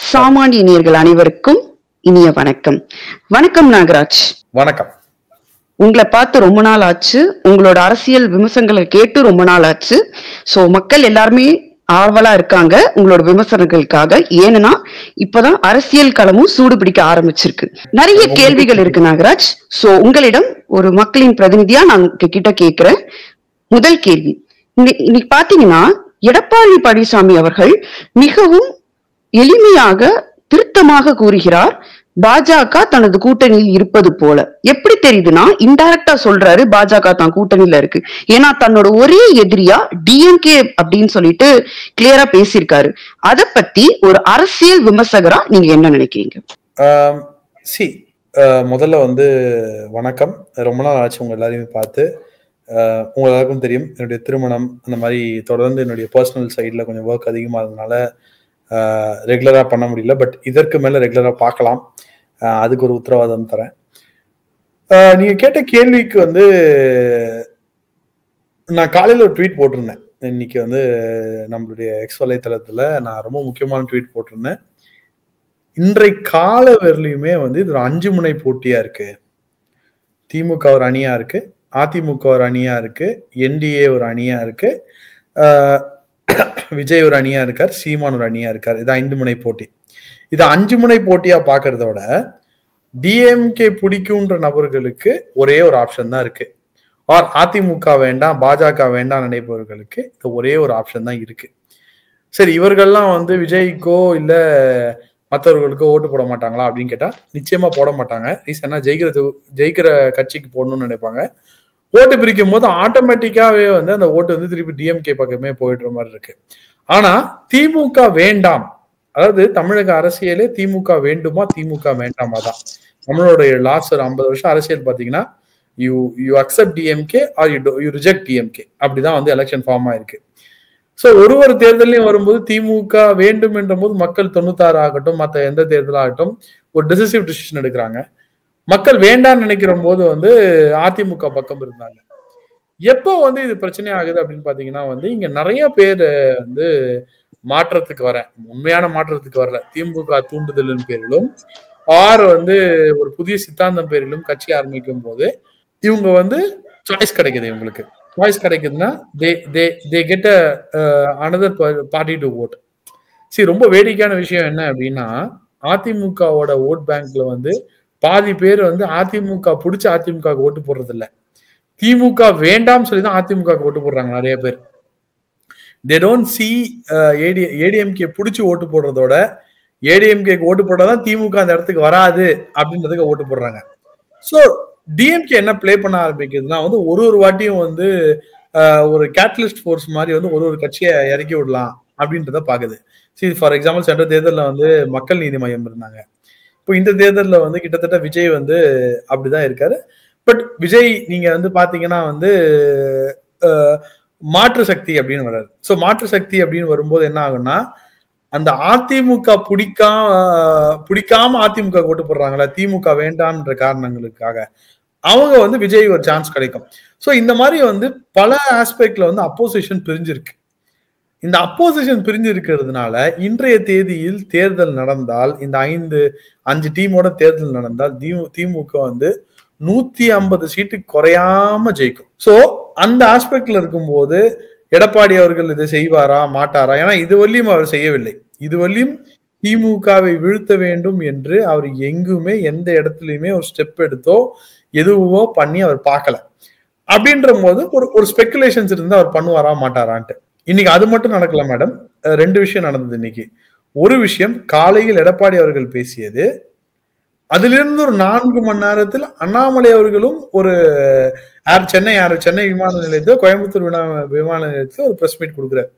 சாமானிய நேயர்கள் அனைவருக்கும் இனிய வணக்கம். வணக்கம் நாகராஜ். வணக்கம். உங்களை பார்த்து ரொம்ப நாள் ஆச்சு. உங்களோட அரசியல் விமர்சனங்களை கேட்டு ரொம்ப நாள் ஆச்சு. சோ மக்கள் எல்லாருமே ஆவலா இருக்காங்க உங்களோட விமர்சனங்களுக்காக. ஏன்னா இப்பதான் அரசியல் களமும் சூடு பிடிக்க ஆரம்பிச்சிருக்கு. நிறைய கேள்விகள் இருக்கு நாகராஜ். சோ உங்களிடம் ஒரு மக்களின் பிரதிநிதியா நான் கிட்ட கேக்குறேன். முதல் கேள்வி, இன்னைக்கு பாத்தீங்கன்னா எடப்பாடி பழனிசாமி அவர்கள் மிகவும் எளிமையாக திருத்தமாக கூறுகிறார் பாஜக தனது கூட்டணியில் இருப்பது போல. எப்படி தெரியுதுன்னா இன்டைரக்டா சொல்றாரு பாஜக தான் கூட்டணியில இருக்கு. ஏன்னா தன்னோட ஒரே எதிரியா டிஎம்கே அப்படின்னு சொல்லிட்டு கிளியரா பேசியிருக்காரு. அத பத்தி ஒரு அரசியல் விமர்சகரா நீங்க என்ன நினைக்கிறீங்க? முதல்ல வணக்கம். ரொம்ப நாள் ஆச்சு உங்க எல்லாரையுமே பார்த்து. உங்க எல்லாருக்கும் தெரியும் என்னுடைய திருமணம் அந்த மாதிரி தொடர்ந்து என்னுடைய பர்சனல் சைட்ல கொஞ்சம் ஒர்க் அதிகமாக இருந்ததுனால ரெகுலரா பண்ண முடியல. பட் இதற்கு மேல ரெகுலரா பார்க்கலாம், அதுக்கு ஒரு உத்தரவாதம் தரேன். நீங்க கேட்ட கேள்விக்கு நான் காலையில ஒரு ட்வீட் போட்டிருந்தேன். இன்னைக்கு நம்மளுடைய எக்ஸ் வலைத்தளத்துல நான் ரொம்ப முக்கியமான ட்வீட் போட்டிருந்தேன். இன்றைய கால வரலையுமே இது ஒரு 5 முனை போட்டியா இருக்கு. திமுக ஒரு அணியா இருக்கு, அதிமுக ஒரு அணியா இருக்கு, என்டிஏ ஒரு அணியா இருக்கு, விஜய் ஒரு அணியா இருக்கார், சீமான் ஒரு அணியா இருக்கார். இது 5 முனை போட்டி. இது 5 முனை போட்டியா பாக்குறத விட டிஎம்கே பிடிக்கும்ன்ற நபர்களுக்கு ஒரே ஒரு ஆப்ஷன் தான் இருக்கு. ஆர் அதிமுக வேண்டாம் பாஜக வேண்டாம் நினைப்பவர்களுக்கு ஒரே ஒரு ஆப்ஷன் தான் இருக்கு. சரி, இவர்கள்லாம் விஜய்க்கோ இல்ல மற்றவர்களுக்கோ ஓட்டு போட மாட்டாங்களா அப்படின்னு கேட்டா நிச்சயமா போட மாட்டாங்க. ரீசனா ஜெயிக்கிற கட்சிக்கு போடணும்னு நினைப்பாங்க. ஓட்டு பிரிக்கும் போது ஆட்டோமேட்டிக்காவே அந்த ஓட்டு திருப்பி டிஎம்கே பக்கமே போயிடுற மாதிரி இருக்கு. ஆனா திமுக வேண்டாம், அதாவது தமிழக அரசியலே திமுக வேண்டுமா திமுக வேண்டாமா தான். நம்மளுடைய லாஸ்ட் ஒரு 50 வருஷம் அரசியல் பாத்தீங்கன்னா you accept DMK are you reject DMK, அப்படிதான் எலெக்ஷன் ஃபார்ம் ஆயிருக்கு. ஸோ ஒரு தேர்தலையும் வரும்போது திமுக வேண்டும் என்ற போது மக்கள் 96 ஆகட்டும் மற்ற எந்த தேர்தலாகட்டும் ஒரு டிசிசிவ் டிசிஷன் எடுக்கிறாங்க. மக்கள் வேண்டாம்னு நினைக்கிற போது அதிமுக பக்கம் இருந்தாங்க. எப்போ இது பிரச்சனை ஆகுது அப்படின்னு பாத்தீங்கன்னா இங்க நிறைய பேர் மாற்றத்துக்கு வர உண்மையான மாற்றத்துக்கு வரல, திமுக தூண்டுதலின் பேரிலும் ஆர் ஒரு புதிய சித்தாந்தம் பேரிலும் கட்சி ஆரம்பிக்கும் போது இவங்க சாய்ஸ் கிடைக்குது. இவங்களுக்கு சாய்ஸ் கிடைக்குதுன்னா they get another party to vote. ரொம்ப வேடிக்கையான விஷயம் என்ன அப்படின்னா, அதிமுகவோட ஓட் பேங்க்ல பாதி பேர் அதிமுக பிடிச்ச அதிமுக ஓட்டு போடுறது இல்ல, திமுக வேண்டாம் சொல்லிதான் அதிமுக ஓட்டு போடுறாங்க நிறைய பேர். they don't see ஏடிஎம்கே பிடிச்சி ஓட்டு போடுறதோட ஏடிஎம்கே ஓட்டு போட்டாதான் திமுக அந்த இடத்துக்கு வராது அப்படின்றதுக்கு ஓட்டு போடுறாங்க. ஸோ டிஎம்கே என்ன பிளே பண்ண ஆரம்பிக்குதுன்னா ஒரு வாட்டியும் ஒரு கேட்டலிஸ்ட் ஃபோர்ஸ் மாதிரி ஒரு கட்சியை இறக்கி விடலாம் அப்படின்றத பாக்குது. சரி, ஃபார் எக்ஸாம்பிள் சென்ற தேர்தலில் மக்கள் நீதி மையம் இருந்தாங்க. இப்போ இந்த தேர்தலில் கிட்டத்தட்ட விஜய் அப்படிதான் இருக்காரு. பட் விஜய் நீங்க பாத்தீங்கன்னா மாற்று சக்தி அப்படின்னு வர்றாரு. ஸோ மாற்று சக்தி அப்படின்னு வரும்போது என்ன ஆகும்னா, அந்த அதிமுக பிடிக்காம அதிமுக ஓட்டு போடுறாங்களா திமுக வேண்டாம்ன்ற காரணங்களுக்காக அவங்க விஜய் ஒரு சான்ஸ் கிடைக்கும். ஸோ இந்த மாதிரி பல ஆஸ்பெக்ட்ல அப்போசிஷன் பிரிஞ்சிருக்கு. இந்த அப்போசிஷன் பிரிஞ்சு இருக்கிறதுனால இன்றைய தேதியில் தேர்தல் நடந்தால், இந்த 5 டீமோட தேர்தல் நடந்தால் திமுக 150 சீட்டு குறையாம ஜெயிக்கும். சோ அந்த ஆஸ்பெக்ட்ல இருக்கும்போது எடப்பாடி அவர்கள் இதை செய்வாரா மாட்டாரா? ஏன்னா இதுவரையும் அவர் செய்யவில்லை. இதுவரையும் திமுகவை வீழ்த்த வேண்டும் என்று அவர் எங்குமே எந்த இடத்துலயுமே ஒரு ஸ்டெப் எடுத்தோ எதுவோ பண்ணி அவர் பார்க்கல. அப்படின்ற போது ஒரு ஸ்பெகுலேஷன்ஸ் இருந்து அவர் பண்ணுவாரா மாட்டாரான்ட்டு. இன்னைக்கு அது மட்டும் நடக்கல மேடம், 2 விஷயம் நடந்தது இன்னைக்கு. ஒரு விஷயம், காலையில் எடப்பாடி அவர்கள் பேசியது, அதிலிருந்து ஒரு 4 மணி நேரத்தில் அண்ணாமலை அவர்களும் ஒரு சென்னை விமான நிலையத்தில் கோயம்புத்தூர் விமான நிலையத்தில் ஒரு பிரஸ் மீட் கொடுக்குறாரு.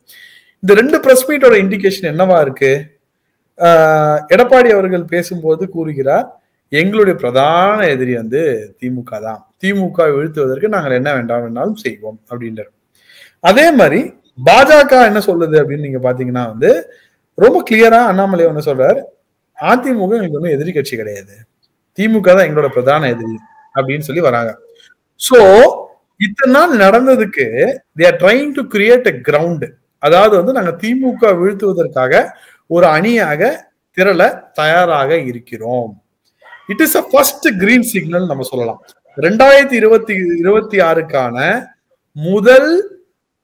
இந்த 2 பிரஸ் மீட்டோட இண்டிகேஷன் என்னவா இருக்கு? எடப்பாடி அவர்கள் பேசும்போது கூறுகிறார், எங்களுடைய பிரதான எதிரி திமுக தான், திமுக வீழ்த்துவதற்கு நாங்கள் என்ன வேண்டாம் செய்வோம் அப்படின்றார். அதே மாதிரி பாஜக என்ன சொல்லுது அப்படின்னு நீங்க பாத்தீங்கன்னா ரொம்ப கிளியரா அண்ணாமலை சொல்றாரு, அதிமுக எங்களுக்கு எதிரி கட்சி கிடையாது, திமுக தான் எங்களோட பிரதான எதிரி அப்படின்னு சொல்லி வராங்க. சோ இத்தனை நாள் நடந்ததுக்கு they are trying to create a ground. அதாவது நாங்க திமுக வீழ்த்துவதற்காக ஒரு அணியாக திரள தயாராக இருக்கிறோம். It is a first green signal நம்ம சொல்லலாம். 2026க்கான முதல்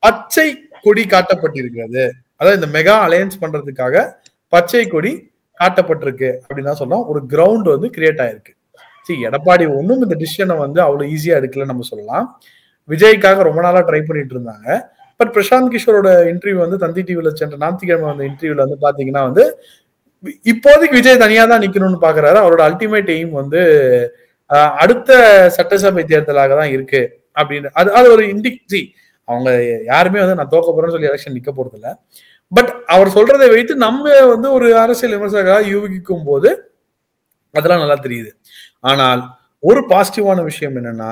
பச்சை கொடி காட்டப்பட்டிருக்கிறது. அதாவது இந்த மெகா அலையன்ஸ் பண்றதுக்காக பச்சை கொடி காட்டப்பட்டிருக்கு அப்படின்னு தான் சொன்னோம். ஒரு கிரவுண்ட் வந்து கிரியேட் ஆயிருக்கு. சரி, எடப்பாடி ஒன்றும் இந்த டிசிஷனை வந்து அவ்வளவு ஈஸியா எடுக்கல நம்ம சொல்லலாம். விஜய்க்காக ரொம்ப நாளா ட்ரை பண்ணிட்டு இருந்தாங்க. பட் பிரசாந்த் கிஷோரோட இன்டர்வியூ வந்து தந்தி டிவில சென்ற ஞாயிற்றுக்கிழமை வந்த இன்டர்வியூல வந்து பாத்தீங்கன்னா வந்து இப்போதைக்கு விஜய் தனியா தான் நிக்கணும்னு பாக்குறாரு. அவரோட அல்டிமேட் எய்ம் வந்து அடுத்த சட்டசபை தேர்தலாக தான் இருக்கு அப்படின்னு. அது ஒரு இண்டிகேஷன். அவங்க யாருமே வந்து நான் தோக்க போறேன்னு சொல்லி எலெக்ஷன் நிக்க போறது இல்ல. பட் அவர் சொல்றதை வைத்து நம்ம வந்து ஒரு அரசியல் விமர்சகராக யூகிக்கும் போது அதெல்லாம் நல்லா தெரியுது. ஆனால் ஒரு பாசிட்டிவான விஷயம் என்னன்னா,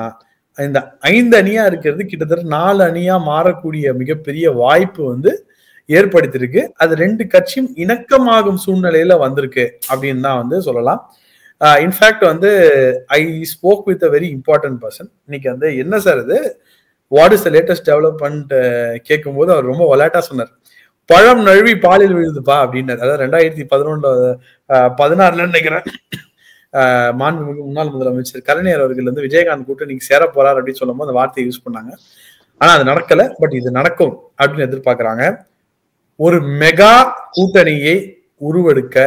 இந்த 5 அணியா இருக்கிறது கிட்டத்தட்ட 4 அணியா மாறக்கூடிய மிகப்பெரிய வாய்ப்பு வந்து ஏற்படுத்திருக்கு. அது 2 கட்சியும் இணக்கமாகும் சூழ்நிலையில வந்திருக்கு அப்படின்னு தான் வந்து சொல்லலாம். இன்ஃபேக்ட் வந்து I spoke with a very important person. இன்னைக்கு வந்து என்ன சார் இது, what is the latest development கேட்கும் போது அவர் ரொம்ப விளையாட்டா சொன்னார். பழம் நழுவி பாலில் விழுதுப்பா அப்படின்னாரு. அதாவது 2016 நினைக்கிறேன் மாண்புமிகு முன்னாள் முதலமைச்சர் கலைஞர் அவர்கள் வந்து விஜயகாந்த் கூட்டணிக்கு சேர போறார் அப்படின்னு சொல்லும் போது அந்த வார்த்தையை யூஸ் பண்ணாங்க. ஆனா அது நடக்கல. பட் இது நடக்கும் அப்படின்னு எதிர்பார்க்கிறாங்க. ஒரு மெகா கூட்டணியை உருவெடுக்க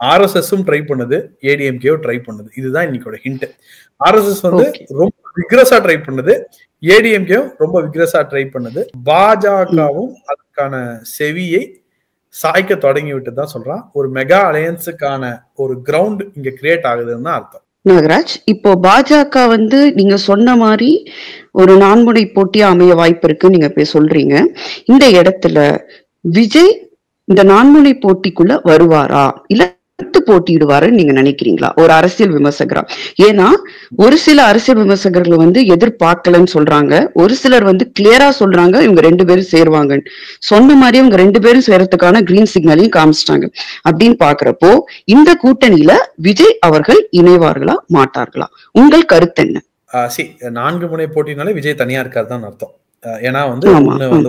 ஆர்எஸ்எஸும் ட்ரை பண்ணுது, ஏடிஎம்கேவும் ட்ரை பண்ணுது. இதுதான் இன்னைக்கோட ஹிண்ட். ஆர்எஸ்எஸ் வந்து ரொம்ப விக்ரஸா ட்ரை பண்ணுது, ஏடிஎம்கேவும் ரொம்ப விக்ரஸா ட்ரை பண்ணுது. பாஜகவும் அதுக்கான செவியை சாய்க்க தொடங்கி விட்டு தான் சொல்றான். ஒரு மெகா அலையன்ஸுக்கான ஒரு கிரவுண்ட் இங்க கிரியேட் ஆகுதுன்னு தான் அர்த்தம். நாகராஜ், இப்போ பாஜக வந்து நீங்க சொன்ன மாதிரி ஒரு 4 முனை போட்டியா அமைய வாய்ப்பு இருக்கு நீங்க போய் சொல்றீங்க. இந்த இடத்துல விஜய் இந்த 4 முனை போட்டிக்குள்ள வருவாரா இல்ல போட்டியிடுவாருன்னு நீங்க நினைக்கிறீங்களா ஒரு அரசியல் விமர்சகரா? ஏன்னா ஒரு சில அரசியல் விமர்சகர்கள் வந்து எதிர்பார்க்கலன்னு சொல்றாங்க, ஒரு சிலர் வந்து கிளியரா சொல்றாங்க இவங்க 2 பேரும் சேருவாங்கன்னு. சொன்ன மாதிரி இவங்க 2 பேரும் சேரத்துக்கான கிரீன் சிக்னலையும் காமிச்சிட்டாங்க. அப்படின்னு பாக்குறப்போ இந்த கூட்டணியில விஜய் அவர்கள் இணைவார்களா மாட்டார்களா? உங்கள் கருத்து என்ன? 4 முனை போட்டினாலே விஜய் தனியா இருக்காரு தான் அர்த்தம். ஏன்னா வந்து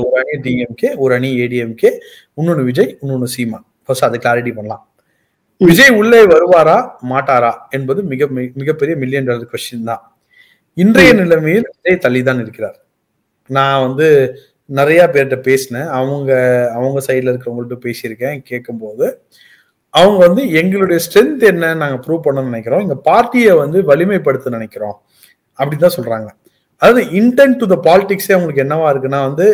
ஒரு அணி டிஎம்கே, ஒரு அணி ஏடிஎம்கே, இன்னொன்னு விஜய், இன்னொன்னு சீமான். ஃபர்ஸ்ட் அதை கிளாரிட்டி பண்ணலாம். விஜய் உள்ளே வருவாரா மாட்டாரா என்பது மிகப்பெரிய $1,000,000 கொஸ்டின் தான். இன்றைய நிலைமையில் விஜய் தள்ளிதான் இருக்கிறார். நான் வந்து நிறைய பேர்கிட்ட பேசினேன், அவங்க சைட்ல இருக்கிறவங்கள்ட்ட பேசியிருக்கேன். கேட்கும்போது அவங்க வந்து எங்களுடைய ஸ்ட்ரென்த் என்ன நாங்க ப்ரூவ் பண்ண நினைக்கிறோம், எங்க பார்ட்டியை வந்து வலிமைப்படுத்த நினைக்கிறோம் அப்படிதான் சொல்றாங்க. அதாவது இன்டென்ட் டு த பாலிடிக்ஸே அவங்களுக்கு என்னவா இருக்குன்னா வந்து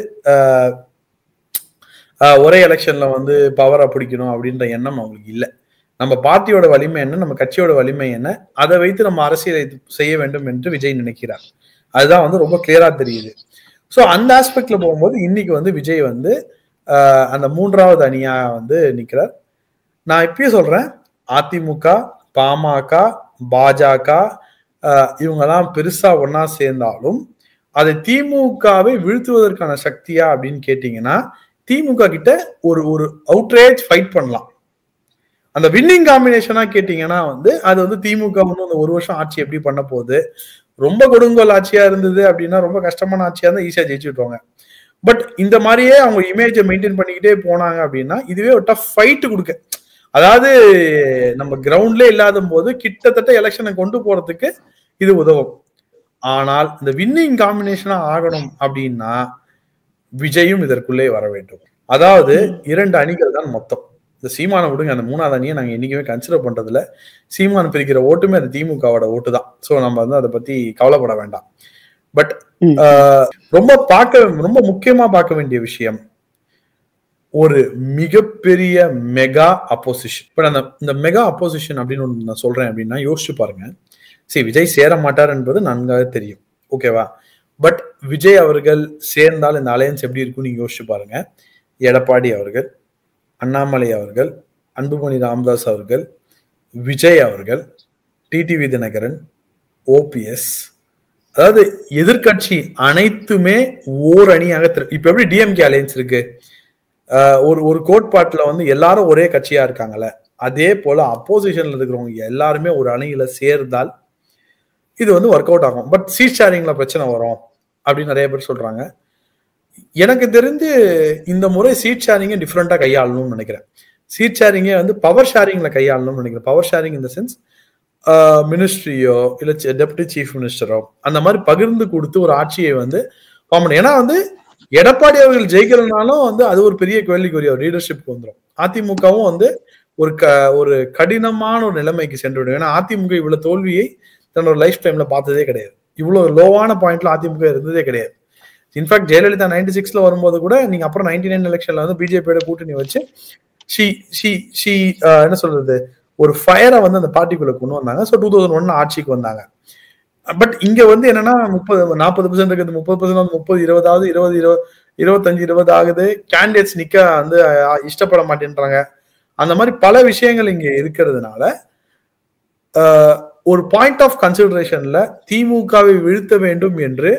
ஒரே எலெக்ஷன்ல வந்து பவரா பிடிக்கணும் அப்படின்ற எண்ணம் அவங்களுக்கு இல்லை. நம்ம பார்ட்டியோட வலிமை என்ன, நம்ம கட்சியோட வலிமை என்ன, அதை வைத்து நம்ம அரசியலை செய்ய வேண்டும் என்று விஜய் நினைக்கிறார். அதுதான் வந்து ரொம்ப கிளியரா தெரியுது. ஸோ அந்த ஆஸ்பெக்ட்ல போகும்போது இன்னைக்கு வந்து விஜய் வந்து அந்த 3வது அணியா வந்து நிற்கிறார். நான் இப்பயே சொல்றேன், அதிமுக, பாமக, பாஜக இவங்கெல்லாம் பெருசா ஒன்னா சேர்ந்தாலும் அதை திமுகவை வீழ்த்துவதற்கான சக்தியா அப்படின்னு கேட்டீங்கன்னா திமுக கிட்ட ஒரு அவுட்ரேஜ் ஃபைட் பண்ணலாம். அந்த வின்னிங் காம்பினேஷனா கேட்டீங்கன்னா வந்து அது வந்து திமுக வந்து அந்த 1 வருஷம் ஆட்சி எப்படி பண்ண போகுது, ரொம்ப கொடுங்கோல் ஆட்சியா இருந்தது அப்படின்னா, ரொம்ப கஷ்டமான ஆட்சியா இருந்தா ஈஸியா ஜெயிச்சு விட்டுருவாங்க. பட் இந்த மாதிரியே அவங்க இமேஜை மெயின்டைன் பண்ணிக்கிட்டே போனாங்க அப்படின்னா இதுவே ஒரு டஃப் ஃபைட் கொடுக்க, அதாவது நம்ம கிரவுண்ட்ல இல்லாத போது கிட்டத்தட்ட எலெக்ஷனை கொண்டு போறதுக்கு இது உதவும். ஆனால் இந்த வின்னிங் காம்பினேஷனா ஆகணும் அப்படின்னா விஜயும் இதற்குள்ளே வர வேண்டும். அதாவது 2 அணிகள் தான் மொத்தம். இந்த சீமான விடுங்க, அந்த 3வது அணியை நாங்க என்னைக்குமே கன்சிடர் பண்றதுல, சீமான் பிரிக்கிற ஓட்டுமே அது திமுகவோட ஓட்டு தான். ஸோ நம்ம வந்து அதை பத்தி கவலைப்பட வேண்டாம். பட் ரொம்ப முக்கியமா பார்க்க வேண்டிய விஷயம், ஒரு மிகப்பெரிய மெகா அப்போசிஷன். பட் இந்த மெகா அப்போசிஷன் அப்படின்னு ஒன்று நான் சொல்றேன் அப்படின்னா யோசிச்சு பாருங்க. சரி, விஜய் சேர மாட்டார் என்பது நன்காக தெரியும், ஓகேவா? பட் விஜய் அவர்கள் சேர்ந்தால் இந்த அலையன்ஸ் எப்படி இருக்கும் நீங்க யோசிச்சு பாருங்க. எடப்பாடி அவர்கள், அண்ணாமலை அவர்கள், அன்புமணி ராமதாஸ் அவர்கள், விஜய் அவர்கள், டிடிவி தினகரன், ஓபிஎஸ், அதாவது எதிர்கட்சி அனைத்துமே ஓர் அணியாக இப்ப எப்படி டிஎம்கே அலையன்ஸ் இருக்கு, ஒரு கோட்பாட்டுல வந்து எல்லாரும் ஒரே கட்சியா இருக்காங்கல்ல, அதே போல அப்போசிஷன்ல இருக்கிறவங்க எல்லாருமே ஒரு அணியில சேர்ந்தால் இது வந்து ஒர்க் அவுட் ஆகும். பட் சீட் ஷேரிங்ல பிரச்சனை வரும் அப்படின்னு நிறைய பேர் சொல்றாங்க. எனக்கு தெரிஞ்சு இந்த முறை சீட் ஷேரிங்கை டிஃப்ரெண்டா கையாளணும்னு நினைக்கிறேன். சீட் ஷேரிங்கே வந்து பவர் ஷேரிங்ல கையாளணும்னு நினைக்கிறேன். பவர் ஷேரிங் இந்த சென்ஸ் மினிஸ்ட்ரியோ இல்ல டெப்டி சீஃப் மினிஸ்டரோ அந்த மாதிரி பகிர்ந்து கொடுத்து ஒரு ஆட்சியை வந்து ஏன்னா வந்து எடப்பாடி அவர்கள் ஜெயிக்கிறதுனாலும் வந்து அது ஒரு பெரிய கேள்விக்குரிய லீடர்ஷிப் வந்துடும். அதிமுகவும் வந்து ஒரு கடினமான ஒரு நிலைமைக்கு சென்று விடும். ஏன்னா அதிமுக இவ்வளவு தோல்வியை தன்னோட லைஃப் டைம்ல பார்த்ததே கிடையாது. இவ்வளவு லோவான பாயிண்ட்ல அதிமுக இருந்ததே கிடையாது. இன்ஃபேக்ட் ஜெயலலிதா 96ல வரும்போது கூட நீங்க அப்புறம் 99 எலெக்ஷன்ல வந்து பிஜேபியோட கூட்டணி வச்சு என்ன சொல்றது ஒரு ஃபயரை வந்து அந்த பார்ட்டிக்குள்ள கொண்டு வந்தாங்க. ஸோ 2001 ஆட்சிக்கு வந்தாங்க. பட் இங்க வந்து என்னன்னா 40% இருக்குது, 30%, 30, 20, 25, 20 ஆகுது. கேண்டிடேட்ஸ் நிக்க வந்து இஷ்டப்பட மாட்டேன்றாங்க. அந்த மாதிரி பல விஷயங்கள் இங்க இருக்கிறதுனால ஒரு பாயிண்ட் ஆஃப் கன்சிடரேஷன்ல திமுகவை வீழ்த்த வேண்டும் என்று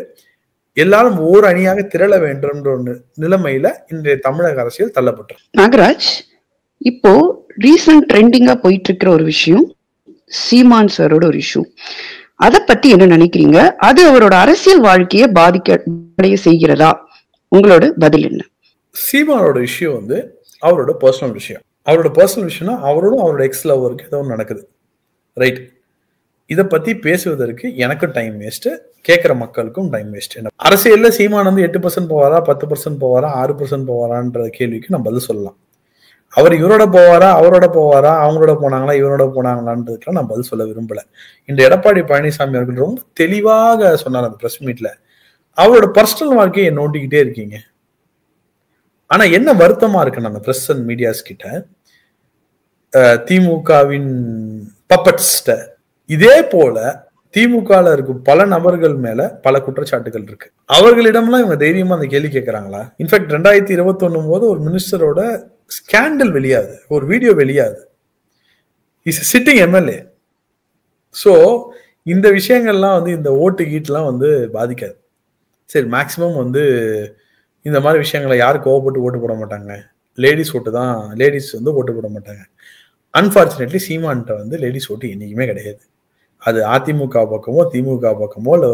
எல்லாரும் ஓர் அணியாக திரள வேண்டும் என்ற ஒரு நிலைமையில இன்றைய தமிழக அரசியல் தள்ளப்பட்டு. நாகராஜ், இப்போ ரீசன்ட் ட்ரெண்டிங்கா போயிட்டு இருக்கிற ஒரு விஷயம் சீமான் சாரோட ஒரு இஷ்யூ. அதை பத்தி என்ன நினைக்கிறீங்க? அது அவரோட அரசியல் வாழ்க்கையை பாதிக்க செய்கிறதா? உங்களோட பதில் என்ன? சீமானோட இஷ்யூ வந்து அவரோட பர்சனல் விஷயம். அவரோட பர்சனல் விஷயம்னா அவரோடும் அவரோட எக்ஸ் லவருக்கு ஏதோ ஒன்று நடக்குது, ரைட்? இதை பத்தி பேசுவதற்கு எனக்கும் டைம் வேஸ்ட், கேட்கிற மக்களுக்கும் டைம் வேஸ்ட். அரசியல்ல சீமான் வந்து 8% போவாரா, 10% போவாரா, 6% போவாரான்ற கேள்விக்கு நம்ம பதில் சொல்லலாம். அவர் இவரோட போவாரா, அவரோட போவாரா, அவங்களோட போனாங்களா, இவரோட போனாங்களான்றதுக்கெல்லாம் நான் பதில் சொல்ல விரும்பல. இந்த எடப்பாடி பழனிசாமி அவர்கள் ரொம்ப தெளிவாக சொன்னார் அந்த பிரஸ் மீட்ல, அவரோட பர்சனல் வாழ்க்கையை நோண்டிக்கிட்டே இருக்கீங்க. ஆனா என்ன வருத்தமா இருக்குன்னு அந்த பிரஸ் அண்ட் மீடியாஸ் கிட்ட, திமுகவின் பப்பட்ஸ்ட இதே போல திமுகல இருக்கும் பல நபர்கள் மேல பல குற்றச்சாட்டுகள் இருக்கு. அவர்களிடம்லாம் இவங்க தைரியமா அந்த கேள்வி கேட்கறாங்களா? இன்ஃபேக்ட் 2021 போது ஒரு மினிஸ்டரோட ஸ்கேண்டல் வெளியாது, ஒரு வீடியோ வெளியாது. Is sitting MLA. ஸோ இந்த விஷயங்கள்லாம் வந்து இந்த ஓட்டு கீட்லாம் வந்து பாதிக்காது. சரி, மேக்சிமம் வந்து இந்த மாதிரி விஷயங்களை யார் கோவப்பட்டு ஓட்டு போட மாட்டாங்க, லேடிஸ் ஓட்டு தான், லேடிஸ் வந்து ஓட்டு போட மாட்டாங்க. அன்பார்ச்சுனேட்லி சீமான்ட்ட வந்து லேடிஸ் ஓட்டு என்னைக்குமே கிடையாது. அது அதிமுக பக்கமோ திமுக பக்கமோ இல்லை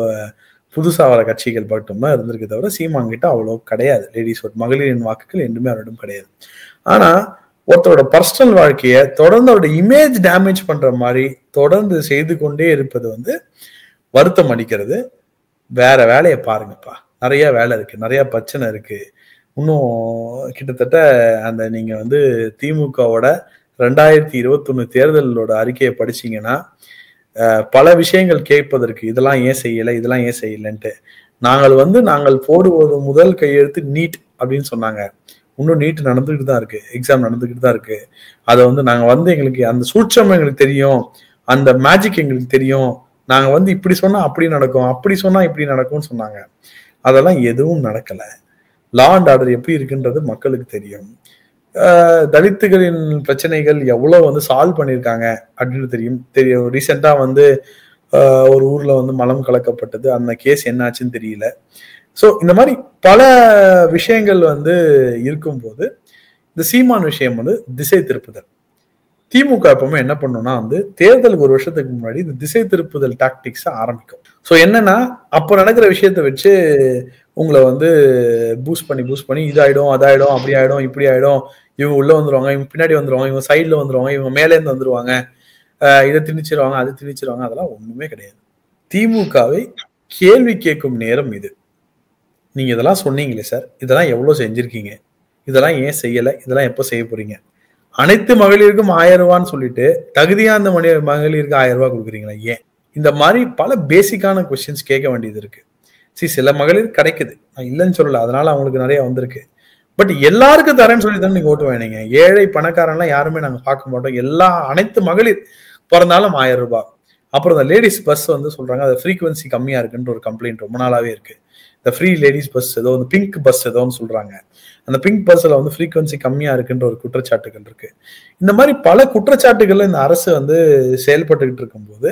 புதுசா வர கட்சிகள் பக்கம் தான் இருந்திருக்கு தவிர சீமான் கிட்ட அவ்வளோ கிடையாது லேடிஸ் ஓட்டு. மகளிரின் வாக்குகள் என்றுமே அவரிடம் கிடையாது. ஆனா ஒருத்தரோட பர்சனல் வாழ்க்கையை தொடர்ந்து அவரோட இமேஜ் டேமேஜ் பண்ற மாதிரி தொடர்ந்து செய்து கொண்டே இருப்பது வந்து வருத்தம் அளிக்கிறது. வேற வேலையை பாருங்கப்பா, நிறைய வேலை இருக்கு, நிறைய பிரச்சனை இருக்கு. இன்னும் கிட்டத்தட்ட அந்த நீங்க வந்து திமுகவோட 2021 தேர்தலோட அறிக்கையை படிச்சீங்கன்னா பல விஷயங்கள் கேட்பதற்கு, இதெல்லாம் ஏன் செய்யலை, இதெல்லாம் ஏன் செய்யலைன்ட்டு. நாங்கள் போடுவது முதல் கையெழுத்து நீட் அப்படின்னு சொன்னாங்க. இன்னும் நீட் நடந்துகிட்டு தான் இருக்கு, எக்ஸாம் நடந்துகிட்டு தான் இருக்கு. அதை வந்து நாங்க வந்து எங்களுக்கு அந்த சூட்சம் எங்களுக்கு தெரியும், அந்த மேஜிக் எங்களுக்கு தெரியும். நாங்க வந்து இப்படி சொன்னா அப்படி நடக்கும், அப்படி சொன்னா இப்படி நடக்கும்னு சொன்னாங்க. அதெல்லாம் எதுவும் நடக்கல. லா அண்ட் ஆர்டர் எப்படி இருக்குன்றது மக்களுக்கு தெரியும். தலித்துகளின் பிரச்சனைகள் எவ்வளவு வந்து சால்வ் பண்ணியிருக்காங்க அப்படின்னு தெரியும். ரீசெண்டா வந்து ஒரு ஊர்ல வந்து மலம் கலக்கப்பட்டது, அந்த கேஸ் என்ன ஆச்சுன்னு தெரியல. ஸோ இந்த மாதிரி பல விஷயங்கள் வந்து இருக்கும்போது இந்த சீமான் விஷயம் வந்து திசை திருப்புதல். திமுக எப்பவுமே என்ன பண்ணும்னா வந்து தேர்தலுக்கு ஒரு வருஷத்துக்கு முன்னாடி இந்த திசை திருப்புதல் டாக்டிக்ஸை ஆரம்பிக்கும். ஸோ என்னன்னா அப்போ நடக்கிற விஷயத்த வச்சு உங்களை வந்து பூஸ்ட் பண்ணி இதாயிடும், அதாயிடும், அப்படி ஆயிடும், இப்படி ஆயிடும், இவங்க உள்ள வந்துருவாங்க, இவங்க பின்னாடி வந்துருவாங்க, இவங்க சைட்ல வந்துருவாங்க, இவங்க மேலேருந்து வந்துருவாங்க, இதை திணிச்சிருவாங்க, அது திணிச்சிருவாங்க. அதெல்லாம் ஒண்ணுமே கிடையாது. திமுகவை கேள்வி கேட்கும் நேரம் இது. நீங்க இதெல்லாம் சொன்னீங்களே சார், இதெல்லாம் எவ்வளவு செஞ்சிருக்கீங்க, இதெல்லாம் ஏன் செய்யல, இதெல்லாம் எப்போ செய்ய போறீங்க? அனைத்து மகளிருக்கும் 1000 ரூபான்னு சொல்லிட்டு தகுதியான மகளிருக்கு 1000 ரூபாய் கொடுக்குறீங்களா? ஏன்? இந்த மாதிரி பல பேசிக்கான கொஸ்டின்ஸ் கேட்க வேண்டியது இருக்கு. சில மகளிர் கிடைக்குது, நான் இல்லைன்னு சொல்லல, அதனால அவங்களுக்கு நிறைய வந்திருக்கு. பட் எல்லாருக்கும் தரேன்னு சொல்லி தானே நீங்க ஓட்டு வேணீங்க. ஏழை பணக்காரன்லாம் யாருமே நாங்க பார்க்க மாட்டோம். அனைத்து மகளிர் பிறந்தாலும் 1000 ரூபாய். அப்புறம் இந்த லேடிஸ் பஸ் வந்து சொல்றாங்க அது ஃப்ரீக்வன்சி கம்மியா இருக்குன்ற ஒரு கம்ப்ளைண்ட் ரொம்ப நாளாவே இருக்கு. இந்த ஃப்ரீ லேடிஸ் பஸ் ஏதோ வந்து பிங்க் பஸ் ஏதோன்னு சொல்றாங்க. அந்த பிங்க் பஸ்ல வந்து ஃப்ரீக்வன்சி கம்மியா இருக்குன்ற ஒரு குற்றச்சாட்டுகள் இருக்கு. இந்த மாதிரி பல குற்றச்சாட்டுகள்ல இந்த அரசு வந்து செயல்பட்டுக்கிட்டு இருக்கும்போது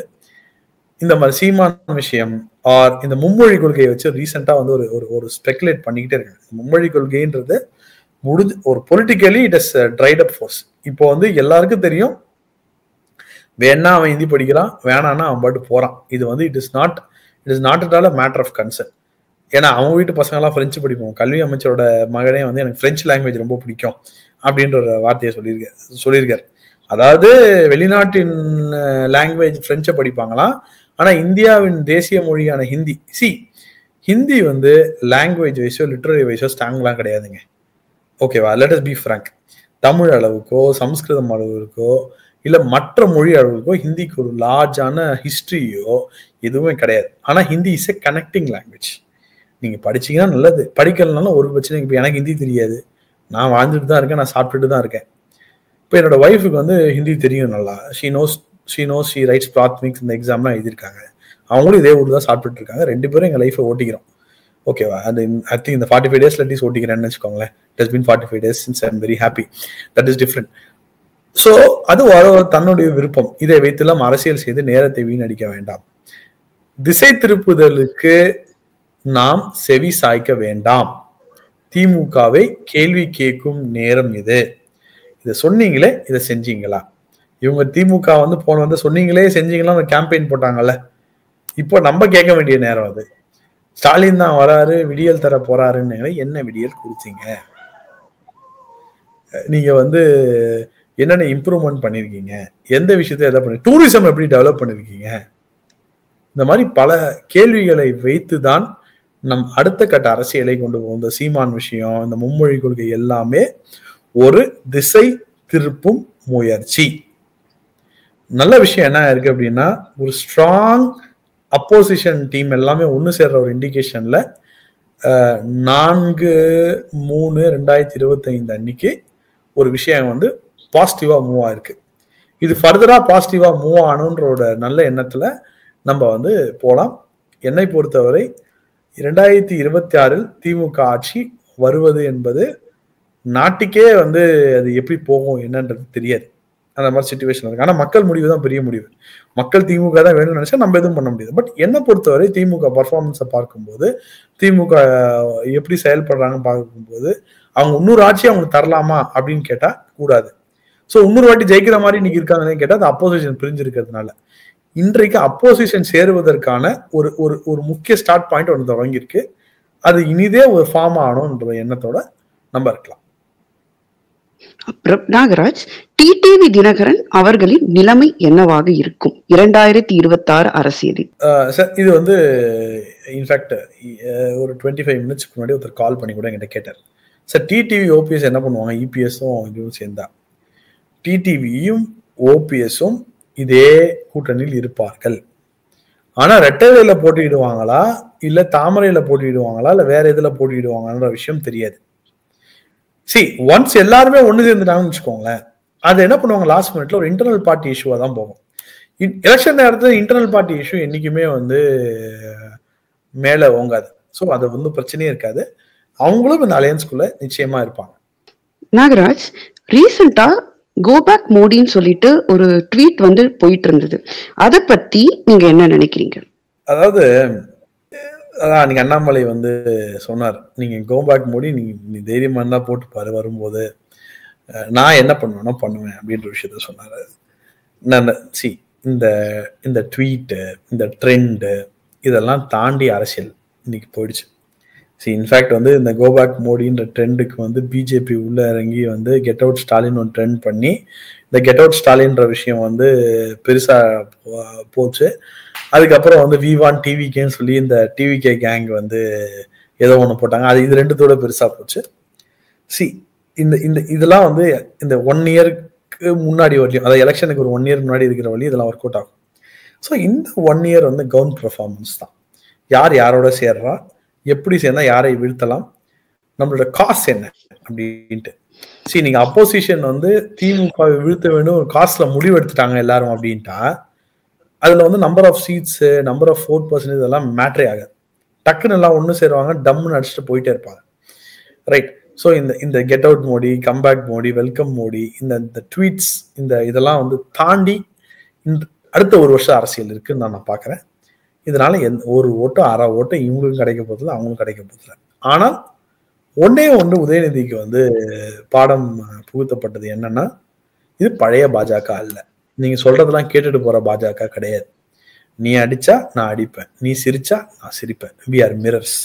இந்த மாதிரி சீமான் விஷயம் ஆர் இந்த மும்மொழி கொள்கையை வச்சு ரீசெண்டா வந்து ஒரு ஸ்பெகுலேட் பண்ணிக்கிட்டே இருக்காங்க. மும்மொழி கொள்கைன்றது முடிஞ்சு ஒரு politically it is tried up force. இப்போ வந்து எல்லாருக்கும் தெரியும், வேணா அவன் ஹிந்தி படிக்கிறான், வேணான்னா அவன் பாட்டு போறான். இது வந்து it is not at all a matter of concern. ஏன்னா அவங்க வீட்டு பசங்க எல்லாம் பிரெஞ்சு படிப்போம். கல்வி அமைச்சரோட மகனே வந்து எனக்கு பிரெஞ்சு லாங்குவேஜ் ரொம்ப பிடிக்கும் அப்படின்ற ஒரு வார்த்தையை சொல்லியிருக்காரு. அதாவது வெளிநாட்டின் லாங்குவேஜ் பிரெஞ்சை படிப்பாங்களாம், ஆனா இந்தியாவின் தேசிய மொழியான ஹிந்தி வந்து லாங்குவேஜ் வைஸோ லிட்டரரி வைஸோ ஸ்ட்ராங்லாம் கிடையாதுங்க. ஓகேவா? Let us be frank. Tamil அளவுக்கோ சம்ஸ்கிருதம் அளவுக்கோ இல்ல மற்ற மொழி அளவுக்கோ ஹிந்திக்கு ஒரு லார்ஜான ஹிஸ்டரியோ எதுவுமே கிடையாது. ஆனா Hindi is a connecting language. நீங்க படிச்சீங்கன்னா நல்லது, படிக்கலனாலும் ஒரு பிரச்சனை. இப்போ எனக்கு ஹிந்தி தெரியாது, நான் வாழ்ந்துட்டு தான் இருக்கேன், நான் சாப்பிட்டுட்டு தான் இருக்கேன். இப்போ என்னோட ஒய்ஃபுக்கு வந்து ஹிந்தி தெரியும் நல்லா. ஷீ ரைட்ஸ் பிராத்மிக்ஸ் இந்த எக்ஸாம்லாம் எழுதியிருக்காங்க. அவங்களும் இதே ஊர் தான் சாப்பிட்டுட்டு இருக்காங்க. 2 பேரும் எங்கள் லைஃப்பை ஓட்டிக்கிறோம். ஓகேவா? அது ஐ திங்க் இந்த 45 days அட்லீஸ்ட் ஓட்டிக்கிறேன்னு வச்சுக்கோங்களேன். It has been 45 days since I'm very happy. That is different. So அது தன்னுடைய விருப்பம். இதை வைத்துலாம் அரசியல் செய்து நேரத்தை வீணடிக்க வேண்டாம். திசை திருப்புதலுக்கு நாம் செவி சாய்க்க வேண்டாம். திமுகவை கேள்வி கேட்கும் நேரம் இது. இதை சொன்னீங்களே, இதை செஞ்சீங்களா? இவங்க திமுக வந்து போன சொன்னீங்களே செஞ்சீங்களா கேம்பெயின் போட்டாங்கல்ல, இப்போ நம்ம கேட்க வேண்டிய நேரம் அது. ஸ்டாலின் தான் வராரு, விடியல் தர போறாருன்னு. என்ன விடியல் கொடுத்தீங்க? நீங்க வந்து என்னென்ன இம்ப்ரூவ்மெண்ட் பண்ணிருக்கீங்க? எந்த விஷயத்த எதை பண்ணி, டூரிசம் எப்படி டெவலப் பண்ணிருக்கீங்க? இந்த மாதிரி பல கேள்விகளை வைத்துதான் நம் அடுத்த கட்ட அரசியலை கொண்டு போகும். இந்த சீமான் விஷயம், இந்த மும்மொழி கொள்கை எல்லாமே ஒரு திசை திருப்பும் முயற்சி. நல்ல விஷயம் என்ன இருக்கு அப்படின்னா, ஒரு ஸ்ட்ராங் அப்போசிஷன் டீம் எல்லாமே ஒன்று சேர்ற ஒரு இண்டிகேஷன்ல 4/3/2025 அன்னைக்கு ஒரு விஷயம் வந்து பாசிட்டிவா மூவ் ஆயிருக்கு. இது ஃபர்தரா பாசிட்டிவா மூவ் ஆகணுன்ற நல்ல எண்ணத்துல நம்ம வந்து போலாம். என்னை பொறுத்தவரை 2026 திமுக ஆட்சி வருவது என்பது நாட்டுக்கே வந்து அது எப்படி போகும் என்னன்றது தெரியாது. அந்த மாதிரி சிச்சுவேஷன் இருக்கு. ஆனா மக்கள் முடிவு தான் பெரிய முடிவு. மக்கள் திமுக தான் வேணும்னு நினைச்சா நம்ம எதுவும் பண்ண முடியாது. பட் என்னை பொறுத்தவரை திமுக பர்ஃபார்மன்ஸை பார்க்கும்போது, திமுக எப்படி செயல்படுறாங்கன்னு பார்க்கும்போது, அவங்க இன்னொரு ஆட்சி அவங்க தரலாமா அப்படின்னு கேட்டா கூடாது. ஸோ இன்னொரு வாட்டி ஜெயிக்கிற மாதிரி இன்னைக்கு இருக்காங்கன்னு கேட்டா அது அப்போசிஷன் பிரிஞ்சிருக்கிறதுனால இன்றைக்கு அப்போசிஷன் சேருவதற்கான ஒரு ஒரு ஒரு முக்கிய ஸ்டார்ட் பாயிண்ட் ஒன்று தொடங்கியிருக்கு. அது இனிதே ஒரு ஃபார்ம் ஆகணும்ன்ற எண்ணத்தோட நம்ம இருக்கலாம். நாகராஜ், டிடிவி தினகரன் அவர்களின் நிலைமை என்னவாக இருக்கும் 2026 அரசியலில்? சார், இது வந்து இன்ஃபேக்ட் ஒரு 25 minutes முன்னாடி ஒருத்தர் கால் பண்ணி கூட என்கிட்ட கேட்டார். சார், டிடிவி ஓபிஎஸ் என்ன பண்ணுவாங்க? இபிஎஸும் இதுவும் சேர்ந்தா டிடிவியும் ஓபிஎஸும் இதே கூட்டணியில் இருப்பார்கள். ஆனா ரெட்டையில போட்டியிடுவாங்களா இல்ல தாமரையில போட்டியிடுவாங்களா இல்ல வேற எதுல போட்டியிடுவாங்கன்ற விஷயம் தெரியாது. ஒன்ஸ் எல்லாருமே ஒண்ணு சேர்ந்துட்டாங்கன்னு வச்சுக்கோங்களேன், அது என்ன பண்ணுவாங்க, லாஸ்ட் மினிட்ல ஒரு இன்டர்னல் பார்ட்டி இஷ்யூவா தான் போகும். எலெக்ஷன் நேரத்தில் இன்டர்னல் பார்ட்டி இஷ்யூ என்னைக்குமே வந்து மேல ஓங்காது. ஸோ அது வந்து பிரச்சனையே இருக்காது. அவங்களும் இந்த அலையன்ஸ்குள்ள நிச்சயமா இருப்பாங்க. நாகராஜ், ரீசெண்டா கோ பேக் மோடின்னு சொல்லிட்டு ஒரு ட்வீட் வந்து போயிட்டு இருந்தது. அதை பத்தி நீங்க என்ன நினைக்கிறீங்க? அதாவது நீங்க அண்ணாமலை வந்து சொன்னார், நீங்க கோ பேக் மோடி நீ தைரியமா இருந்தா போட்டு பாரு, வரும்போது நான் என்ன பண்ணுவேன்னா பண்ணுவேன் அப்படின்ற விஷயத்த சொன்னாரு. நான் இந்த ட்வீட்டு, இந்த ட்ரெண்டு இதெல்லாம் தாண்டி அரசியல் இன்னைக்கு போயிடுச்சு. இன்ஃபேக்ட் வந்து இந்த கோபேக் மோடின்ற ட்ரெண்டுக்கு வந்து பிஜேபி உள்ள இறங்கி வந்து கெட் அவுட் ஸ்டாலின் ஒன்று ட்ரெண்ட் பண்ணி இந்த கெட் அவுட் ஸ்டாலின்ற விஷயம் வந்து பெருசா போச்சு. அதுக்கப்புறம் வந்து V1 டிவிகேன்னு சொல்லி இந்த டிவிகே கேங் வந்து ஏதோ ஒன்று போட்டாங்க. அது இது ரெண்டுத்தோட பெருசா போச்சு. இதெல்லாம் வந்து இந்த 1 yearக்கு முன்னாடி வரலையும், அதாவது எலெக்ஷனுக்கு ஒரு 1 year முன்னாடி இருக்கிற வழி இதெல்லாம் ஒர்க் அவுட் ஆகும். ஸோ இந்த 1 year வந்து கவுண்ட் பெர்ஃபார்மன்ஸ் தான். யார் யாரோட சேர்றா, எப்படி சேர்ந்தா யாரை வீழ்த்தலாம், நம்மளோட காசு என்ன அப்படின்ட்டு. நீங்க அப்போசிஷன் வந்து திமுக வீழ்த்த வேண்டும் ஒரு காசுல முடிவு எடுத்துட்டாங்க எல்லாரும் அப்படின்ட்டா, அதுல வந்து number of seats, number of 4% இதெல்லாம் மேட்ரே ஆகாது. டக்குன்னு எல்லாம் ஒண்ணு சேருவாங்க, டம்னு அடிச்சுட்டு போயிட்டே இருப்பாங்க. ரைட். ஸோ இந்த get out Modi, comeback Modi, welcome Modi, இந்த ட்வீட்ஸ், இதெல்லாம் வந்து தாண்டி அடுத்த ஒரு வருஷம் அரசியல் இருக்குன்னு நான் பாக்குறேன். இதனால ஒரு ஓட்டு அரை ஓட்டு இவங்களுக்கும் கிடைக்க போதில்லை, அவங்களும் கிடைக்க போதில்லை. ஆனால் ஒன்னே ஒன்று உதயநிதிக்கு வந்து பாடம் புகுத்தப்பட்டது என்னன்னா, இது பழைய பாஜக அல்ல. நீங்க சொல்றதெல்லாம் கேட்டுட்டு போற பாஜக கிடையாது. நீ அடிச்சா நான் அடிப்பேன், நீ சிரிச்சா நான் சிரிப்பேன். We are mirrors.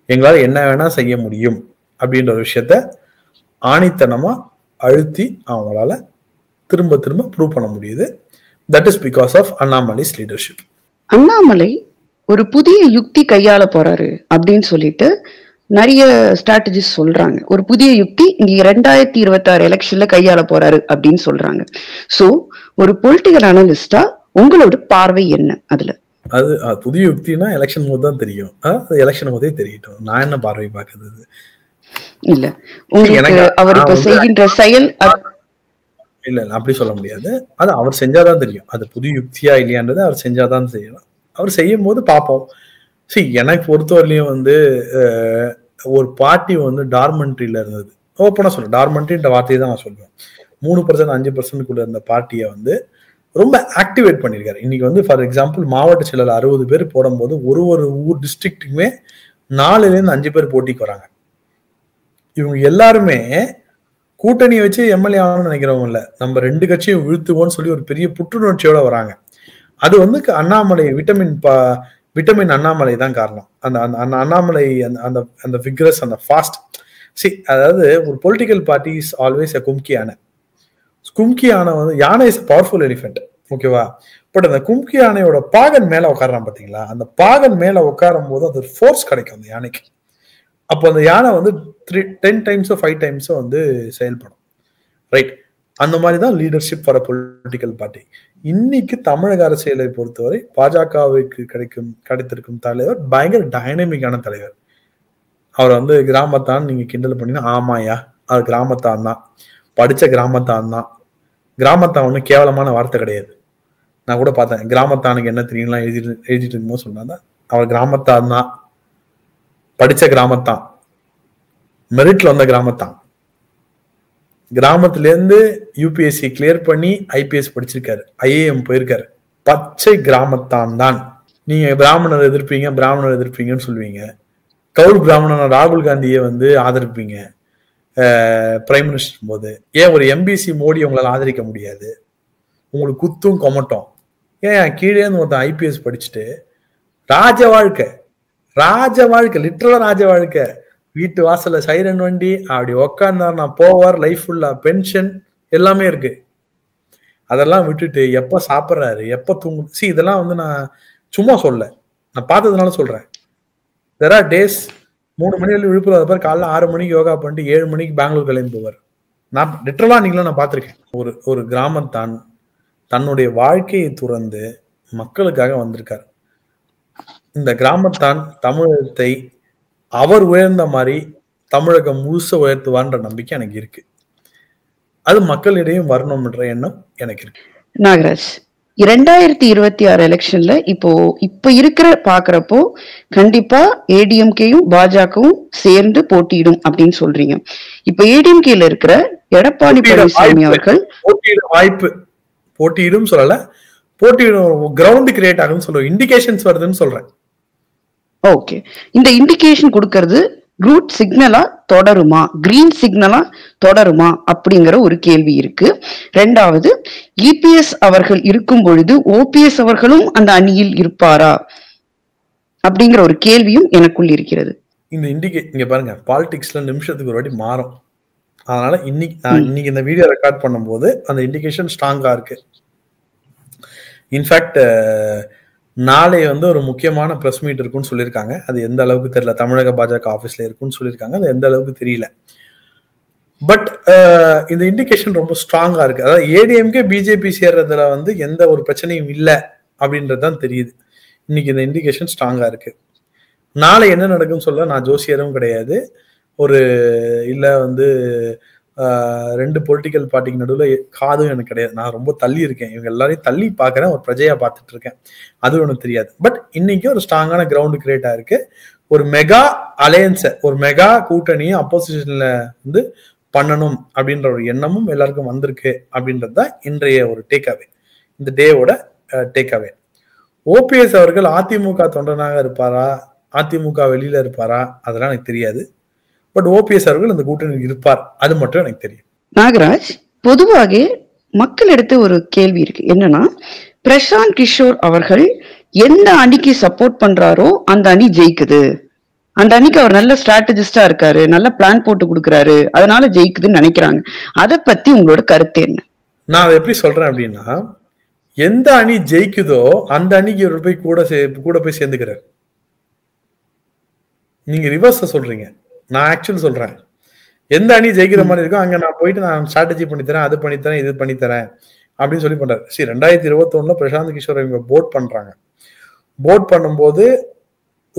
எங்களால் என்ன வேணா செய்ய முடியும் அப்படின்ற ஒரு விஷயத்த ஆணித்தனமா அழுத்தி அவங்களால திரும்ப திரும்ப ப்ரூவ் பண்ண முடியுது. That is because of Annamalai's leadership. Annamalai ஒரு புதிய யுக்தி கையாள போறாரு அப்படின்னு சொல்லிட்டு நிறைய ஸ்ட்ராட்டஜிஸ்ட் சொல்றாங்க. ஒரு புதிய யுக்தி இங்க 2026 எலெக்ஷன்ல கையாள போறாரு அப்படின்னு சொல்றாங்க. சோ ஒரு பொலிட்டிக்கல் அனலிஸ்டா உங்களோட பார்வை என்ன அதுல? அது புதிய யுக்தினா எலெக்ஷன் போது தான் தெரியும். எலெக்ஷன் போதே தெரியட்டும். நான் என்ன பார்வை பார்க்கறது இல்ல. உங்களுக்கு அவர் இப்ப செய்கின்ற செயல் இல்ல அப்படி சொல்ல முடியாது. அது அவர் செஞ்சாதான் தெரியும். அது புது யுக்தியா இல்லையான்றது அவர் செஞ்சாதான் செய்யலாம். அவர் செய்யும் போது பார்ப்போம். சரி, எனக்கு பொறுத்தவரையிலையும் வந்து ஒரு பார்ட்டி வந்து டார்மெண்ட்ரியில இருந்தது. ஓப்பனா சொல்றேன், டார்மெண்ட்ரின்ற வார்த்தையை தான் நான் சொல்லுவேன். 3% 5% இருந்த பார்ட்டியை வந்து ரொம்ப ஆக்டிவேட் பண்ணியிருக்காரு. இன்னைக்கு வந்து ஃபார் எக்ஸாம்பிள் மாவட்ட செயலர் 60 பேர் போடும்போது ஒரு ஊர் டிஸ்ட்ரிக்ட்டுக்குமே 4-5 பேர் போட்டிக்கு வராங்க. இவங்க எல்லாருமே கூட்டணி வச்சு எம்எல்ஏ ஆகணும்னு நினைக்கிறவங்க இல்ல, நம்ம 2 கட்சியும் வீழ்த்துவோம்னு சொல்லி ஒரு பெரிய புற்றுணர்ச்சியோட வராங்க. அது வந்து அண்ணாமலை விட்டமின் அண்ணாமலை தான் காரணம். அந்த அண்ணாமலை அந்த விக்ரஸ், அந்த ஃபாஸ்ட். அதாவது ஒரு political party is always a கும்கி யானை. கும்கி யானை வந்து யானை இஸ் பவர்ஃபுல் எலிஃபென்ட், ஓகேவா? பட் அந்த கும்கி யானையோட பாகன் மேல உட்காரான் பாத்தீங்களா, அந்த பாகன் மேல உட்காரும் போது அது ஃபோர்ஸ் கிடைக்கும் அந்த யானைக்கு. அப்போ அந்த யானை வந்து 10 டைம்ஸோ 5 டைம்ஸோ வந்து செயல்படும், ரைட்? அந்த மாதிரிதான் லீடர்ஷிப் ஃபார் பொலிட்டிக்கல் பார்ட்டி. இன்னைக்கு தமிழக அரசியலை பொறுத்தவரை பாஜகவுக்கு கிடைத்திருக்கும் தலைவர் பயங்கர டைனமிக்கான தலைவர். அவர் வந்து கிராமத்தான் நீங்க கிண்டல் பண்ணீங்கன்னா, ஆமாயா அவர் கிராமத்தான் தான், படிச்ச கிராமத்தான் தான். கிராமத்தான் ஒன்றும் கேவலமான வார்த்தை கிடையாது. நான் கூட பார்த்தேன், கிராமத்தானுக்கு என்ன தெரியும்லாம் எழுதிட்டு இருக்கும்போது சொன்னாதான் அவர் கிராமத்தான் தான், படிச்ச கிராமத்தான், மெரிட்ல வந்த கிராமத்தான், கிராமத்துல இருந்து யூபிஎஸ்சி கிளியர் பண்ணி ஐபிஎஸ் படிச்சிருக்காரு, ஐஏஎம் போயிருக்காரு. பச்சை கிராமத்தான் தான். நீங்க பிராமணர் எதிர்ப்பீங்கன்னு சொல்லுவீங்க. கவுல் பிராமணர் ராகுல் காந்தியை வந்து ஆதரிப்பீங்க பிரைம் மினிஸ்டர் போது. ஏன் ஒரு எம்பிசி மோடி உங்களால ஆதரிக்க முடியாது? உங்களுக்கு குத்தும் கொமட்டும். ஏன் கீழே இருந்து ஒருத்தன் ஐபிஎஸ் படிச்சுட்டு ராஜ வாழ்க்கை லிட்டரலா ராஜ வாழ்க்கை, வீட்டு வாசல்ல சைரன் வண்டி அப்படி உக்காந்தாருன்னா போவார், லைஃப் ஃபுல்லா பென்ஷன் எல்லாமே இருக்கு. அதெல்லாம் விட்டுட்டு எப்ப சாப்பிட்றாரு, எப்ப தூங்கு, இதெல்லாம் வந்து நான் சும்மா சொல்ல, நான் பார்த்ததுனால சொல்றேன். தெர் ஆர் டேஸ் 3 மணி வரைக்கும் விழுப்புரம், காலைல 6 மணிக்கு யோகா பண்ணிட்டு 7 மணிக்கு பெங்களூர் கிளம்பி போவார். நான் லிட்டரலா நீங்களும் நான் பார்த்திருக்கேன். ஒரு கிராமத்தான் தன்னுடைய வாழ்க்கையை துறந்து மக்களுக்காக வந்திருக்காரு. இந்த கிராமத்தான் தமிழகத்தை அவர் உயர்ந்த மாதிரி தமிழகம் முழுச உயர்த்துவான்ற நம்பிக்கை எனக்கு இருக்கு. அது மக்களிடையே வரணும்ன்ற எண்ணம் எனக்கு இருக்கு. நாகராஜ், 2026 எலெக்ஷன்ல இப்ப இருக்கிற பாக்குறப்போ கண்டிப்பா ஏடிஎம்கேயும் பாஜகவும் சேர்ந்து போட்டியிடும் அப்படின்னு சொல்றீங்க. இப்ப ஏடிஎம்கேல இருக்கிற எடப்பாடி பழனிசாமி அவர்கள் போட்டியிடும் சொல்லல, போட்டியிடும் கிரவுண்ட் கிரியேட் ஆகும்னு சொல்றேன், இண்டிகேஷன்ஸ் வருதுன்னு சொல்றேன். ஓகே, இந்த இண்டிகேஷன் கொடுக்கறது ரூட் சிக்னலா தொடருமா, கிரீன் சிக்னலா தொடருமா அப்படிங்கிற ஒரு கேள்வி இருக்கு. 2வது, இபிஎஸ் அவர்கள் இருக்கும் பொழுது ஓபிஎஸ் அவர்களும் அந்த அணியில் இருப்பாரா அப்படிங்கிற ஒரு கேள்வியும் எனக்குள் இருக்கிறது. இங்க பாருங்க, பாலிடிக்ஸ்ல நிமிஷத்துக்கு ஒரு வாட்டி மாறும். அதனால இன்னைக்கு இந்த வீடியோ ரெக்கார்ட் பண்ணும்போது அந்த இண்டிகேஷன் ஸ்ட்ராங்கா இருக்கு. இன்ஃபேக்ட் நாளை வந்து ஒரு முக்கியமான பிரஸ் மீட் இருக்குன்னு சொல்லியிருக்காங்க. அது எந்த அளவுக்கு தெரியல, தமிழக பாஜக ஆபீஸ்ல இருக்குன்னு சொல்லியிருக்காங்க, அது எந்த அளவுக்கு தெரியல. பட் இந்த இண்டிகேஷன் ரொம்ப ஸ்ட்ராங்கா இருக்கு. அதாவது ஏடிஎம்கே பிஜேபி சேர்றதுல வந்து எந்த ஒரு பிரச்சனையும் இல்லை அப்படின்றதுதான் தெரியுது. இன்னைக்கு இந்த இண்டிகேஷன் ஸ்ட்ராங்கா இருக்கு. நாளை என்ன நடக்கும்னு சொல்ல நான் ஜோசியரும் கிடையாது. இல்ல வந்து 2 பொலிட்டிக்கல் பார்ட்டிக்கு நடுவில் காதும் எனக்கு கிடையாது. நான் ரொம்ப தள்ளி இருக்கேன், இவங்க எல்லாரையும் தள்ளி பார்க்கறேன், ஒரு பிரஜையா பார்த்துட்டு இருக்கேன், அது ஒன்றும் தெரியாது. பட் இன்னைக்கு ஒரு ஸ்ட்ராங்கான கிரவுண்ட் கிரியேட் ஆயிருக்கு. ஒரு மெகா அலையன்ஸ, ஒரு மெகா கூட்டணியை அப்போசிஷன்ல வந்து பண்ணணும் அப்படின்ற ஒரு எண்ணமும் எல்லாருக்கும் வந்திருக்கு அப்படின்றது தான் இன்றைய ஒரு டேக்அவே, இந்த டேவோட டேக்அவே. ஓபிஎஸ் அவர்கள் அதிமுக தொண்டனாக இருப்பாரா, அதிமுக வெளியில இருப்பாரா, அதெல்லாம் எனக்கு தெரியாது. பட் ஓபிஎஸ் அவர்கள் இந்த கூட்டணியில் இருப்பார், அது மட்டும் எனக்கு தெரியும். நாகராஜ், பொதுவாக மக்களிடத்து ஒரு கேள்வி இருக்கு. என்னன்னா, பிரசாந்த் கிஷோர் அவர்கள் எந்த அணிக்கு சப்போர்ட் பண்றாரோ அந்த அணி ஜெயிக்குது அந்த அன்னைக்கு அவர் நல்ல ஸ்ட்ராட்டஜிஸ்டா இருக்காரு, நல்ல பிளான் போட்டு கொடுக்குறாரு, அதனால ஜெயிக்குதுன்னு நினைக்கிறாங்க. அத பத்தி உங்களோட கருத்து என்ன? நான் அதை எப்படி சொல்றேன் அப்படின்னா, எந்த அணி ஜெயிக்குதோ அந்த அணிக்கு இவர் போய் கூட போய் சேர்ந்துக்கிறார். நீங்க ரிவர்ஸ் சொல்றீங்க, நான் ஆக்சுவல் சொல்றேன். எந்த அணி ஜெயிக்கிற மாதிரி இருக்கோ அங்க நான் போயிட்டு நான் ஸ்ட்ராட்டஜி பண்ணித்தரேன், அது பண்ணித்தரேன், இது பண்ணித்தரேன் அப்படின்னு சொல்லி பண்றாரு. 2021 பிரசாந்த் கிஷோர் இவங்க போட் பண்றாங்க. போட் பண்ணும்போது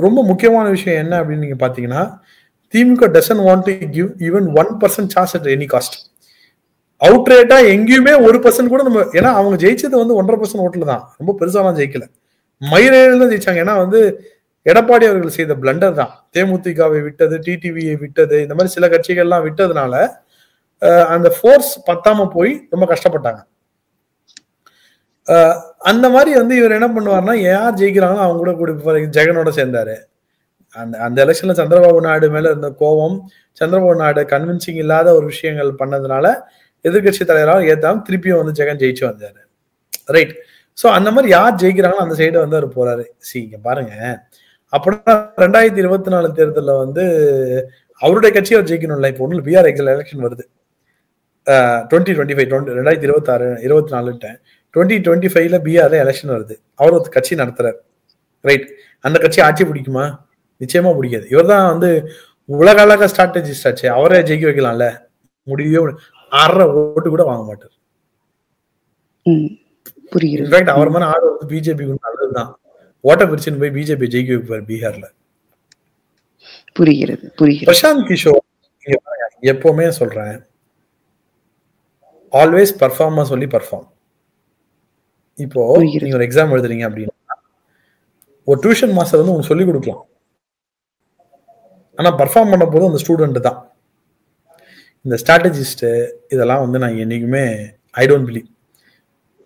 ரொம்ப முக்கியமான விஷயம் என்ன அப்படின்னு நீங்க பாத்தீங்கன்னா, திமுக doesn't want to give even 1% chance at any cost. Out ரேட்டா எங்கேயுமே 1% கூட நம்ம, ஏன்னா அவங்க ஜெயிச்சது வந்து 1.5% ஓட்டுல தான், ரொம்ப பெருசாலாம் ஜெயிக்கல, மயிரேல ஜெயிச்சாங்க. ஏன்னா வந்து எடப்பாடி அவர்கள் செய்த பிளண்டர் தான், தேமுதிகவை விட்டது, டிடிவியை விட்டது, இந்த மாதிரி சில கட்சிகள்லாம் விட்டதுனால அந்த ஃபோர்ஸ் பத்தாம போய் ரொம்ப கஷ்டப்பட்டாங்க. அந்த மாதிரி வந்து இவர் என்ன பண்ணுவார்னா, யார் ஜெயிக்கிறாங்களோ அவங்க கூட ஜெகனோட சேர்ந்தாரு. அந்த எலெக்ஷன்ல சந்திரபாபு நாயுடு மேல இருந்த கோபம், சந்திரபாபு நாயுடு கன்வின்சிங் இல்லாத ஒரு விஷயங்கள் பண்ணதுனால எதிர்கட்சி தலைவராக ஏத்தாம திருப்பியும் வந்து ஜெகன் ஜெயிச்சு வந்தாரு. ரைட். சோ அந்த மாதிரி யார் ஜெயிக்கிறாங்களோ அந்த சைடு வந்து அவர் போறாரு. இங்க பாருங்க, அப்படின்னா 2024 தேர்தலில் வந்து அவருடைய கட்சி அவர் ஜெயிக்கணும்ல. இப்போ ஒன்றும் பிஆர் எலெக்ஷன் வருது 2025, 2026, 24 2025ல பிஆர்ல எலெக்ஷன் வருது. அவர் ஒரு கட்சி நடத்துறாரு. ரைட். அந்த கட்சி ஆட்சி பிடிக்குமா? நிச்சயமா பிடிக்காது. இவர் தான் வந்து உலக அழக ஸ்ட்ராட்டஜிஸ்ட் ஆச்சு, அவரே ஜெயிக்க வைக்கலாம்ல. முடியவே 6 ஓட்டு கூட வாங்க மாட்டார். இன்ஃபேக்ட் அவர் மாதிரி ஆடு வந்து பிஜேபி நல்லதுதான், ஓட்ட பிரிச்சுன்னு போய் பிஜேபி ஜெயிக்க வைப்பார் பீகார்ல. புரிகிறது. பிரசாந்த் கிஷோர் எப்பவுமே சொல்றேன், ஆல்வேஸ் பர்ஃபார்மா சொல்லி பர்ஃபார்ம். இப்போ நீங்க ஒரு எக்ஸாம் எழுதுறீங்க அப்படின்னா ஒரு டியூஷன் மாஸ்டர் வந்து உங்களுக்கு சொல்லிக் கொடுக்கலாம், ஆனா பர்ஃபார்ம் பண்ண போது அந்த ஸ்டூடெண்ட் தான். இந்த ஸ்ட்ராட்டஜிஸ்ட் இதெல்லாம் வந்து நான் என்னைக்குமே ஐ டோன்ட் பிலீவ்.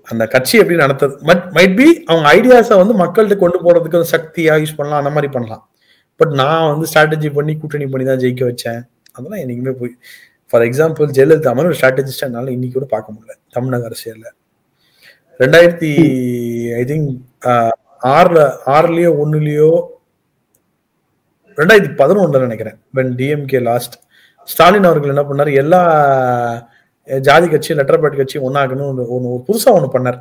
அந்த கட்சி எப்படி நடத்துறது மைட் பி அவங்க ஐடியாஸை வந்து மக்கள்கிட்ட கொண்டு போறதுக்கு சக்தியா யூஸ் பண்ணலாம், அந்த மாதிரி பண்ணலாம். பட் நான் வந்து ஸ்ட்ராட்டஜி பண்ணி கூட்டணி பண்ணி தான் ஜெயிக்க வச்சேன், அதெல்லாம் என்னைக்குமே போய். ஃபார் எக்ஸாம்பிள் ஜெயலலிதா மாதிரி ஒரு ஸ்ட்ராட்டஜிஸ்ட் என்னால இன்னைக்கு கூட பார்க்க முடியல தமிழக அரசியல்ல. 2006லயோ 2011 நினைக்கிறேன், when DMK லாஸ்ட், ஸ்டாலின் அவர்கள் என்ன பண்ணாரு, எல்லா ஜாதி கட்சியும் லெட்டர் பேட் கட்சியும் ஒன்னாக்கணும் ஒன்று புதுசா ஒண்ணு பண்ணார்.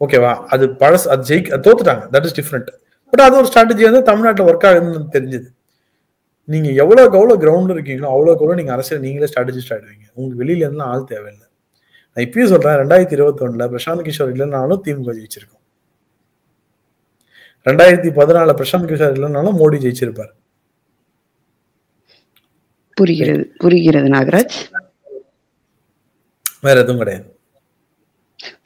ஓகேவா? அது பழசு, அது தோத்துட்டாங்க, தட் இஸ் டிஃப்ரெண்ட். பட் அது ஒரு ஸ்ட்ராட்டஜி வந்து தமிழ்நாட்டில் ஒர்க் ஆகுதுன்னு தெரிஞ்சது. நீங்க எவ்வளவுக்கு எவ்வளவு கிரவுண்ட் இருக்கீங்களோ அவ்வளவுக்கு எவ்வளவு நீங்க அரசியல் நீங்களே ஸ்ட்ராட்டஜிஸ்ட் ஆயிடுவீங்க. உங்களுக்கு வெளியில இருந்தெல்லாம் ஆள் தேவையில்லை. நான் இப்பயும் சொல்றேன், 2021ல பிரசாந்த் கிஷோர் இல்லைனாலும் திமுக ஜெயிச்சிருக்கும். 2014 பிரசாந்த் கிஷோர் இல்லைனாலும் மோடி ஜெயிச்சிருப்பார். புரிகிறது நாகராஜ். வேற எதுவும் கிடையாது.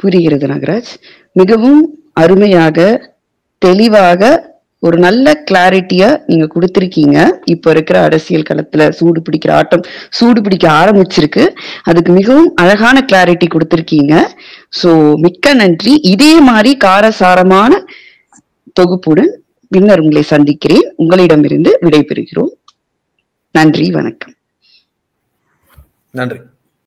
புரிகிறது நாகராஜ். மிகவும் அருமையாக தெளிவாக ஒரு நல்ல கிளாரிட்டியா நீங்க கொடுத்திருக்கீங்க. இப்ப இருக்கிற அரசியல் களத்துல சூடு பிடிக்க ஆரம்பிச்சிருக்கு. அதுக்கு மிகவும் அழகான கிளாரிட்டி கொடுத்திருக்கீங்க. சோ மிக்க நன்றி. இதே மாதிரி காரசாரமான தொகுப்புடன் பின்னர் உங்களை சந்திக்கிறேன். உங்களிடமிருந்து விடைபெறுகிறோம். நன்றி, வணக்கம். நன்றி.